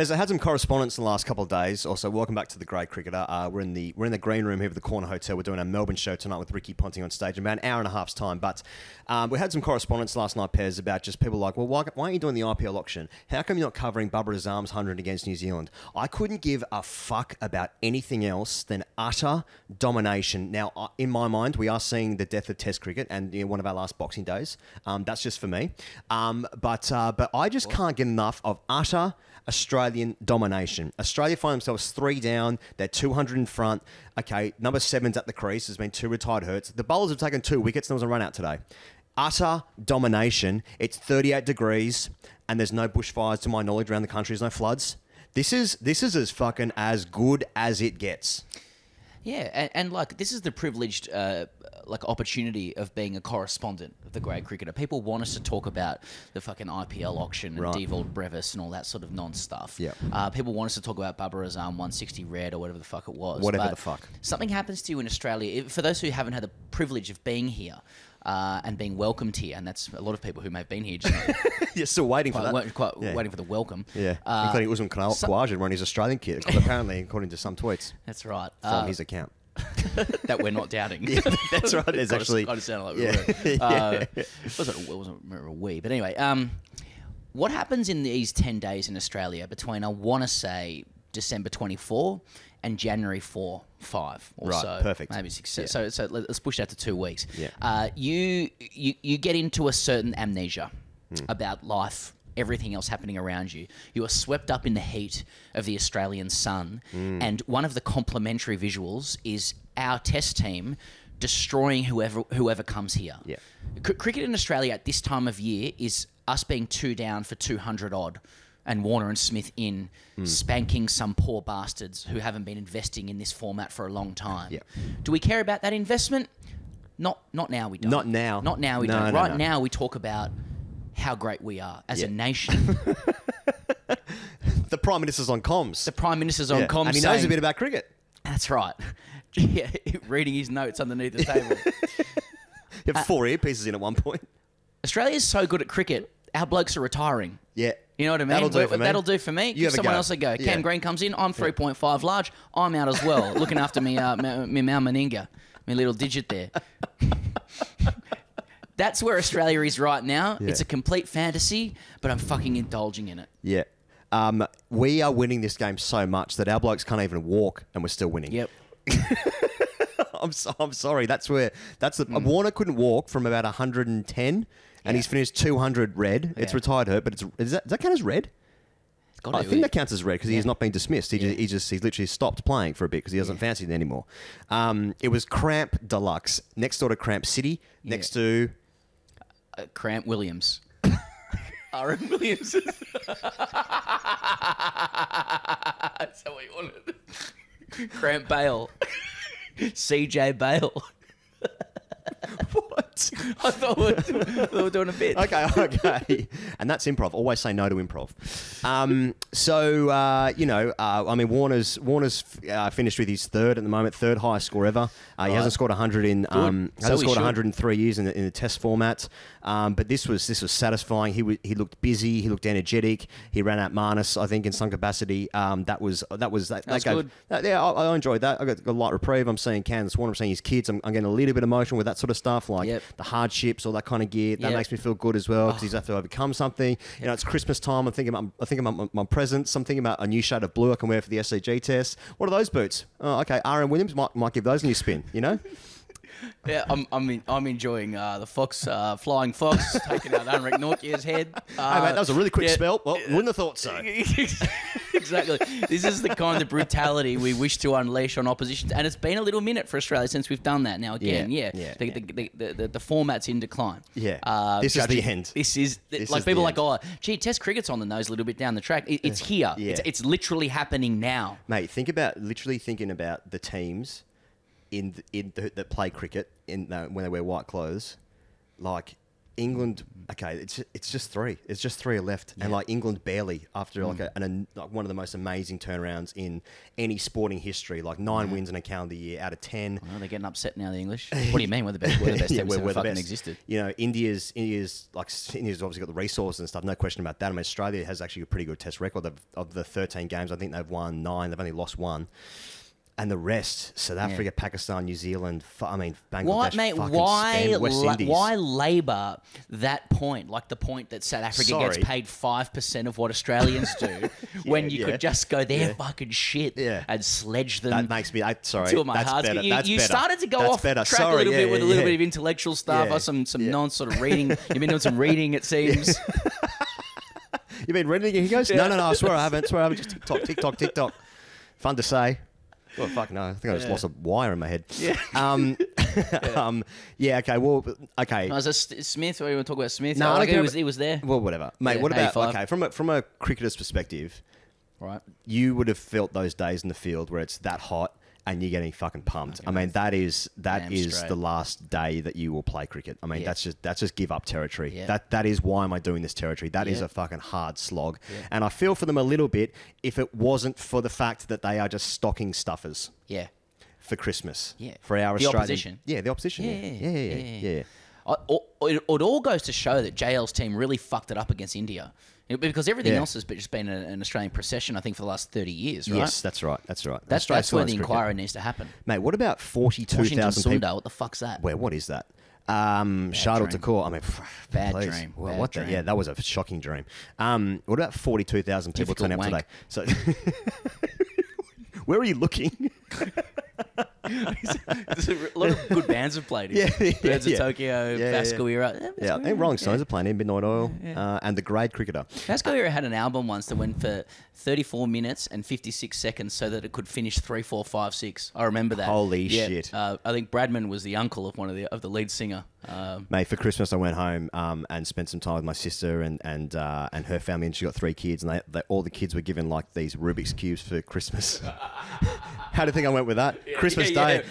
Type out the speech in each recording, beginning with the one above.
Pez, I had some correspondence in the last couple of days. Also, welcome back to the Grey Cricketer. We're in the green room here at the Corner Hotel. We're doing a Melbourne show tonight with Ricky Ponting on stage in about an hour and a half's time. But we had some correspondence last night, Pez, about just people like, well, why aren't you doing the IPL auction? How come you're not covering Bubba Azam's 100 against New Zealand? I couldn't give a fuck about anything else than utter domination. Now, in my mind, we are seeing the death of Test cricket and one of our last Boxing Days. That's just for me. But I just can't get enough of utter Australian domination. Australia find themselves 3 down. They're 200 in front. Okay, number 7's at the crease. There's been 2 retired hurts. The bowlers have taken 2 wickets and there was a run out today. Utter domination. It's 38 degrees and there's no bushfires to my knowledge around the country. There's no floods. This is as fucking as good as it gets. Yeah, and like this is the privileged opportunity of being a correspondent of the Grey Cricketer. People want us to talk about the fucking IPL auction and Devald Brevis and all that sort of non-stuff. Yeah. People want us to talk about Bubba Azam 160 red or whatever the fuck it was. Whatever but the fuck. Something happens to you in Australia. For those who haven't had the privilege of being here and being welcomed here, and that's a lot of people who may have been here just You're still waiting for that. Waiting for the welcome. Yeah, including Usman Khawaja wearing his Australian kit, apparently, according to some tweets. That's right. From his account. That we're not doubting. Yeah, that's right. There's actually... kind of sounded like we were. It wasn't a we. But anyway, what happens in these 10 days in Australia between, I want to say, December 24 and January 4, 5 or right, so. Perfect. Maybe 6. Yeah. So let's push that to 2 weeks. Yeah. You get into a certain amnesia about life, everything else happening around you. You are swept up in the heat of the Australian sun, and one of the complimentary visuals is our test team destroying whoever comes here. Yeah. Cricket in Australia at this time of year is us being 2 down for 200 odd, and Warner and Smith in spanking some poor bastards who haven't been investing in this format for a long time. Yeah. Do we care about that investment? Not now. We don't. Not now. Not now. We don't. Right now, we talk about how great we are as a nation. The Prime Minister's on comms. The Prime Minister's on comms, and he knows a bit about cricket. That's right. Yeah, reading his notes underneath the table. You have 4 earpieces in at one point. Australia's so good at cricket, our blokes are retiring. Yeah. You know what I mean? That'll do for me. Give someone else a go. Yeah. Cam Green comes in. I'm 3.5 large. I'm out as well. Looking after me, me Mal Meninga. My little digit there. That's where Australia is right now. Yeah. It's a complete fantasy, but I'm fucking indulging in it. Yeah. We are winning this game so much that our blokes can't even walk and we're still winning. Yep. I'm sorry. Warner couldn't walk from about 110 and he's finished 200 red. It's retired hurt, but does that count as red? I think that counts as red because he has not been dismissed. He's literally stopped playing for a bit because he doesn't fancy it anymore. It was Cramp Deluxe next door to Cramp City, next to Cramp Williams. R.M. Williams. That's how we wanted it. Cramp Bale. CJ Bale. What? I thought we were doing a bit. Okay. And that's improv. Always say no to improv. Warner's finished with his 3rd at the moment, 3rd highest score ever. He hasn't scored 100 in 103 years in the Test format. But this was satisfying. He looked busy. He looked energetic. He ran out Marnus, I think, in some capacity. That was good. I enjoyed that. I got a light reprieve. I'm seeing Candace Warner. I'm seeing his kids. I'm getting a little bit emotional with that sort of stuff, like the hardships, all that kind of gear. That makes me feel good as well because he's have to overcome something. You know, it's Christmas time. I'm thinking about my presents. I'm thinking about a new shade of blue I can wear for the SCG test. What are those boots? Oh, okay. R.M. Williams might give those a new spin. You know. Yeah, I'm enjoying the Fox, Flying Fox, taking out Henrik Nortje's head. Hey, mate, that was a really quick spell. Well, wouldn't have thought so. Exactly. This is the kind of brutality we wish to unleash on opposition. And it's been a little minute for Australia since we've done that. Now, again, the format's in decline. Yeah. This is the end. This is people like, Test cricket's on the nose a little bit down the track. It's here. Yeah. It's literally happening now. Mate, thinking about the teams that play cricket when they wear white clothes, like England. Okay, it's just three. It's just three are left, and like England barely after like like one of the most amazing turnarounds in any sporting history. Like 9 wins in a calendar year out of 10. Well, they're getting upset now. The English. What do you mean? We're the best. We're the best team we're that the fucking best. existed. You know, India's obviously got the resources and stuff. No question about that. I mean, Australia has actually a pretty good test record of the 13 games. I think they've won 9. They've only lost 1. And the rest, South Africa, Pakistan, New Zealand, Bangladesh, What, mate? fucking West Indies. Why labour that point, like the point that South Africa gets paid 5% of what Australians do, when you could just go there, fucking shit, and sledge them? That makes me. Sorry, to my that's heart. better. You better. started to go That's off better. track Sorry, a little bit with a little yeah. bit of intellectual stuff, or some non sort of reading. You've been doing some reading, it seems. You've been reading it? He goes, no, I swear I haven't. Just TikTok. Fun to say. Well, fuck no. I think I just lost a wire in my head. Yeah. Okay. Well, okay. No, is this Smith? Or you want to talk about Smith? No, I think he was there. Well, whatever, mate. Yeah, what about 85. from a cricketer's perspective? Right. You would have felt those days in the field where it's that hot and you're getting fucking pumped. I mean, that is straight. the last day that you will play cricket. I mean, that's just give up territory. Yeah. That is why am I doing this territory? That is a fucking hard slog. Yeah. And I feel for them a little bit if it wasn't for the fact that they are just stocking stuffers. Yeah. For Christmas. Yeah. For our the Australian opposition. Yeah, the opposition. Yeah. It all goes to show that JL's team really fucked it up against India. Because everything else has just been an Australian procession, I think, for the last 30 years, right? Yes, that's right. That's where the inquiry needs to happen. Mate, what about 42,000 Washington people? Sundar, what the fuck's that? Where? What is that? Shardul dream. Thakur. I mean, Bad please. dream. Well, Bad what dream. Yeah, that was a shocking dream. What about 42,000 people Difficult turn up wank. today? So, where are you looking? There's a lot of good bands have played here. Birds of Tokyo, Vasco Era. Yeah, and Rolling Stones are playing in Midnight Oil, and The Grade Cricketer. Vasco Era had an album once that went for 34 minutes and 56 seconds so that it could finish 3, 4, 5, 6. I remember that. Holy shit. I think Bradman was the uncle of the lead singer. Mate, for Christmas I went home and spent some time with my sister and her family, and she got 3 kids, and they all the kids were given like these Rubik's cubes for Christmas. How do you think I went with that? Christmas Day,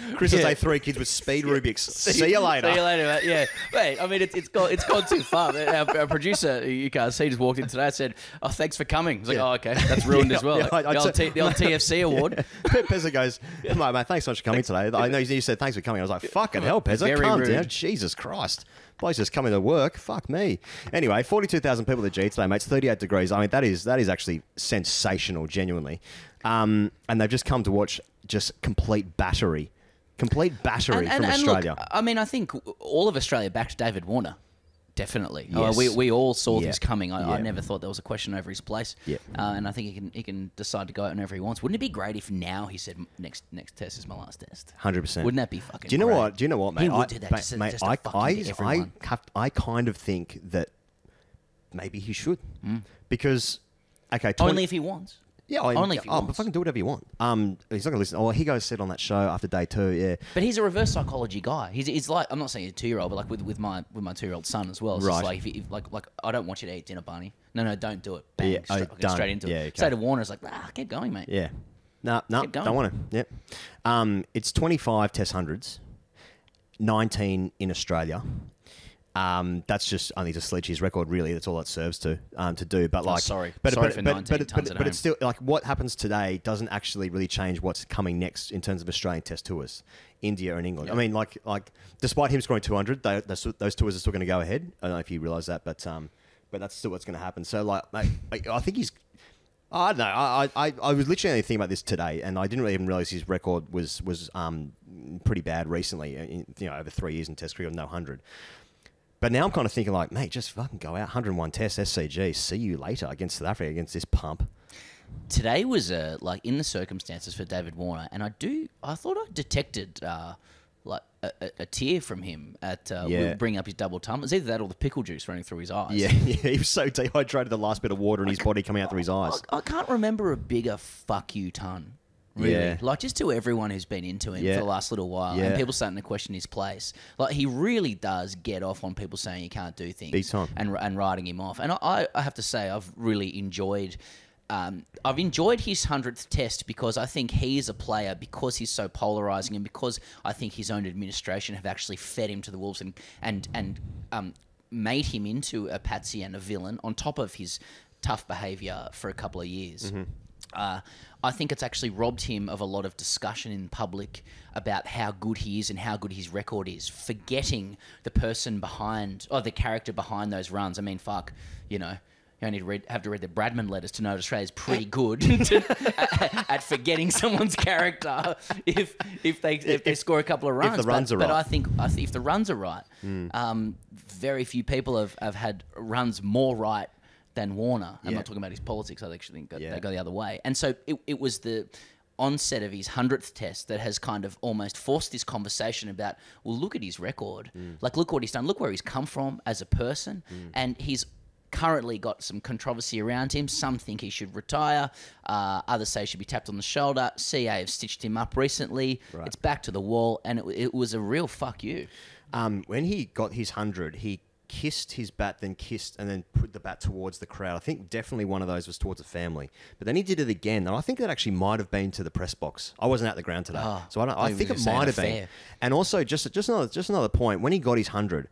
3 kids with speed Rubik's. See you later. See you later, mate. Yeah, mate. I mean, it's gone too far. Our producer, you can't see, just walked in today and said, "Oh, thanks for coming." I was like, "Oh, okay, that's ruined as well." The old TFC award. Pezza goes, mate, thanks so much for coming today. I know you said thanks for coming. I was like, fucking hell, Pezza, Very calm rude. down. Jesus Christ. Bloke's just coming to work. Fuck me. Anyway, 42,000 people at the G today, mate. It's 38 degrees. I mean, that is actually sensational, genuinely. And they've just come to watch just complete battery from Australia. Look, I mean, I think all of Australia backed David Warner. Definitely. Yes. We all saw Yeah. this coming. I Yeah. never thought there was a question over his place. Yeah. And I think he can decide to go out whenever he wants. Wouldn't it be great if now he said next test is my last test? 100%. Wouldn't that be fucking Do you know great? what? Do you know what, mate? He would do that just to fucking get everyone. I kind of think that maybe he should. Because, okay, Only if he wants. Yeah, Only if he wants. but fucking do whatever you want. He's not gonna listen. Oh, he said on that show after day 2. Yeah, But he's a reverse psychology guy. He's like, I'm not saying he's a 2-year-old, but like with my 2-year-old son as well. It's just Right. like like I don't want you to eat dinner, Barney. No, don't do it. Bang, Yeah, done. straight into Yeah, it. okay. Say to Warner, it's like, keep going, mate. yeah. No, Keep going. don't want to. Yep. It's 25 Test hundreds, 19 in Australia. That's just only to sledge his record, really. That's all it serves to do. But like, sorry but for 19 tons at but home. it's still like what happens today doesn't actually really change what's coming next in terms of Australian Test tours, India and England. I mean, like despite him scoring 200, those tours are still going to go ahead. I don't know if you realise that, but that's still what's going to happen. So like, mate, I think he's. I don't know. I was literally only thinking about this today, and I didn't really even realise his record was pretty bad recently. Over 3 years in Test cricket, no 100. But now I'm kind of thinking like, mate, just fucking go out, 101 Tests, SCG, see you later against South Africa, against this pump. Today was like in the circumstances for David Warner, and I thought I detected like a tear from him at bringing up his double tum. It was either that or the pickle juice running through his eyes. Yeah, he was so dehydrated, the last bit of water in his body coming out through his eyes. I can't remember a bigger fuck you ton. Really, Yeah. like just to everyone who's been into him Yeah. for the last little while, Yeah. and people starting to question his place. Like he really does get off on people saying he can't do things, Big time. and writing him off. And I have to say, I've really enjoyed. I've enjoyed his 100th test because I think he is a player, because he's so polarising, and because I think his own administration have actually fed him to the wolves and made him into a patsy and a villain on top of his tough behaviour for a couple of years. I think it's actually robbed him of a lot of discussion in public about how good he is and how good his record is, forgetting the person behind, or the character behind those runs. I mean, fuck, you know, you only have to read the Bradman letters to know Australia's pretty good at forgetting someone's character if they score a couple of runs. If the runs are right. But I think if the runs are right, very few people have had runs more right than Warner. I'm not talking about his politics. I actually think they go the other way. And so it was the onset of his 100th test that has kind of almost forced this conversation about, well, look at his record. Like, look what he's done. Look where he's come from as a person. And he's currently got some controversy around him. Some think he should retire. Others say he should be tapped on the shoulder. CA have stitched him up recently. Right. It's back to the wall. And it was a real fuck you. When he got his 100, he kissed his bat, then kissed, and then put the bat towards the crowd. I think definitely one of those was towards the family. But then he did it again, and I think that actually might have been to the press box. I wasn't at the ground today, so I think it might have been. And also, just another point, when he got his 100,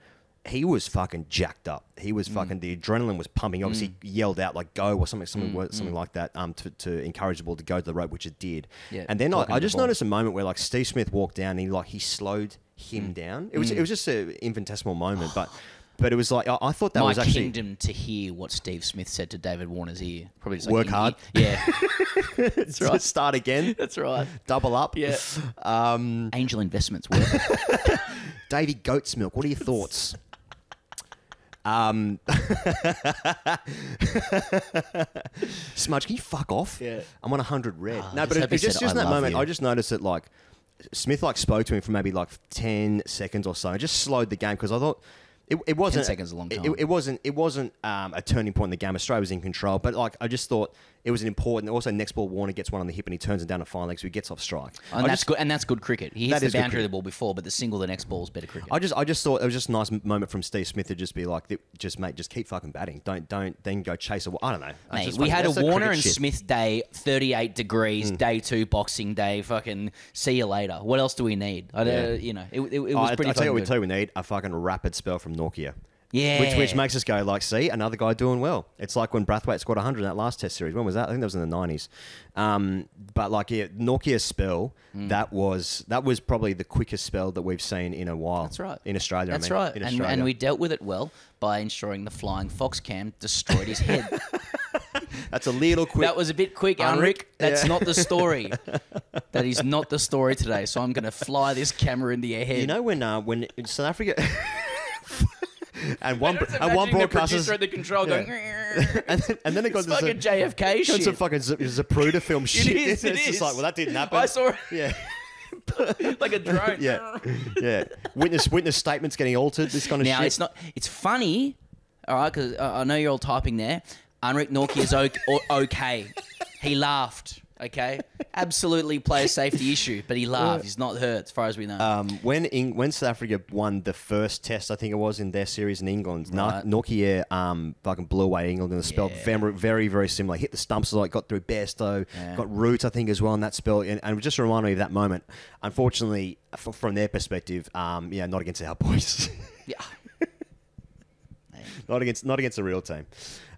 he was fucking jacked up. He was fucking, the adrenaline was pumping. Obviously, he yelled out like "go" or something like that to encourage the ball to go to the rope, which it did. Yeah, and then I just noticed a moment where like Steve Smith walked down, and he slowed him down. It was just an infinitesimal moment, but it was like, I thought that was actually... My kingdom to hear what Steve Smith said to David Warner's ear. Probably just work hard. Yeah. That's right. Start again. That's right. Double up. Yeah. Angel investments work. Davey Goat's Milk, what are your thoughts? Smudge, can you fuck off? Yeah. I'm on 100 red. No, but it's just in that moment, I just noticed that like Smith like spoke to him for maybe like 10 seconds or so. It just slowed the game because I thought it wasn't 10 seconds is a long time. It wasn't a turning point in the game. Australia was in control, but like I just thought it was an important. Also, next ball, Warner gets one on the hip and he turns it down to fine leg, so he gets off strike. And that's good. And that's good cricket. He hits the boundary of the ball before, but the single, the next ball is better cricket. I just thought it was just a nice moment from Steve Smith to just be like, just keep fucking batting. Don't then go chase a. I don't know. Mate, we had a Warner and Smith day, 38 degrees, day 2 Boxing Day. Fucking see you later. What else do we need? You know, it was pretty. I tell you, we need a fucking rapid spell from Norkia. Yeah. Which makes us go like, see, another guy doing well. It's like when Brathwaite scored 100 in that last test series. When was that? I think that was in the 90s. But like, yeah, Norkia's spell, that was probably the quickest spell that we've seen in a while. That's right. In Australia, That's right. And we dealt with it well by ensuring the flying fox cam destroyed his head. That's a little quick. That was a bit quick, Unrick. That's not the story. That is not the story today. So I'm going to fly this camera into your head. You know when in South Africa... and one broadcaster broadcaster at the control going, and then it got this fucking JFK shit. Got some fucking Zapruder film shit. It is. Just like, well, that didn't happen. I saw it. Yeah. Like a drone. Yeah. Witness statements getting altered. This kind of shit. Now it's not. It's funny. All right, because I know you're all typing there. Unrick Norkie is okay. He laughed. Okay, absolutely player safety issue, but he laughed. He's not hurt, as far as we know. When South Africa won the first test, I think it was in their series in England, right. Norkie fucking blew away England in the spell. Very, very similar. Hit the stumps, like got through Bairstow, got Root, I think, as well in that spell, and it just reminded me of that moment. Unfortunately, from their perspective, not against our boys. Yeah. Not against the real team.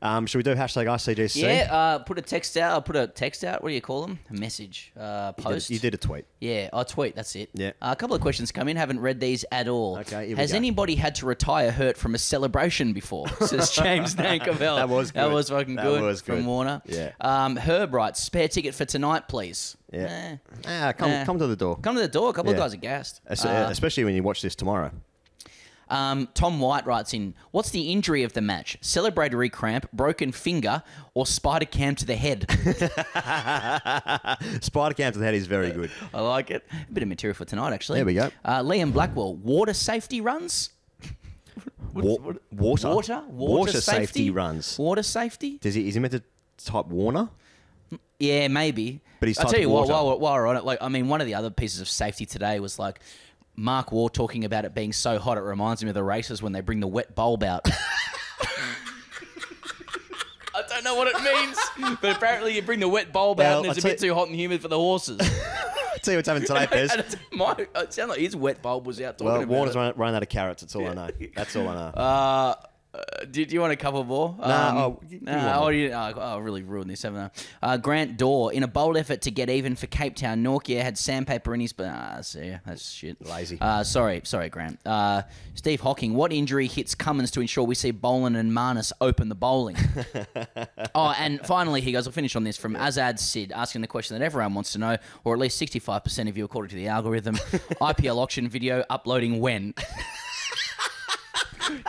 Should we do hashtag ICGC? Yeah, put a text out. I'll put a text out. What do you call them? A message. Post. You did a tweet. Yeah, I tweet. That's it. Yeah. A couple of questions come in. Haven't read these at all. Okay, here we Has go. anybody had to retire hurt from a celebration before? Says James Nankerville. That was good. That was fucking That good was good. from Warner. Yeah. Herb writes, spare ticket for tonight, please. Yeah. Come to the door. Come to the door. A couple of guys are gassed. Especially when you watch this tomorrow. Tom White writes in, what's the injury of the match? Celebratory cramp, broken finger, or spider cam to the head? Spider cam to the head is very good. I like it. A bit of material for tonight, actually. There we go. Liam Blackwell, water safety runs? Water safety runs. Water safety? Is he meant to type Warner? Yeah, maybe. But he's I'll tell you what, water. while we're on it, one of the other pieces of safety today was like Mark Waugh talking about it being so hot it reminds him of the races when they bring the wet bulb out. I don't know what it means, but apparently you bring the wet bulb out and it's a bit too hot and humid for the horses. I'll tell you what's happening today, Pez. It sounded like his wet bulb was out talking about Warner's it. running out of carrots. That's all I know. That's all I know. Do you want a couple more? Give me one more. I really ruined this, haven't I? Grant Dorr, in a bold effort to get even for Cape Town, Norkia had sandpaper in his... see, that's shit. Lazy. Sorry, Grant. Steve Hocking, what injury hits Cummins to ensure we see Boland and Marnus open the bowling? And finally, he goes, I'll finish on this, from Azad Sid, asking the question that everyone wants to know, or at least 65% of you, according to the algorithm. IPL auction video uploading when?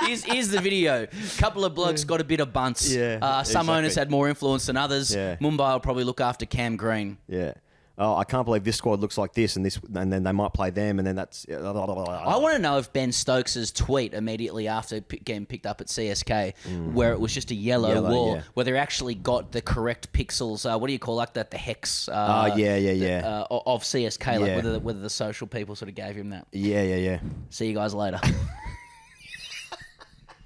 Here's the video. Couple of blokes got a bit of bunts. Some owners had more influence than others. Mumbai will probably look after Cam Green. Yeah. Oh, I can't believe this squad looks like this, and then they might play them, and then that's. I want to know if Ben Stokes' tweet immediately after getting picked up at CSK, where it was just a yellow wall, whether he actually got the correct pixels. What do you call like that? The hex. Of CSK, like whether the social people sort of gave him that. Yeah. See you guys later.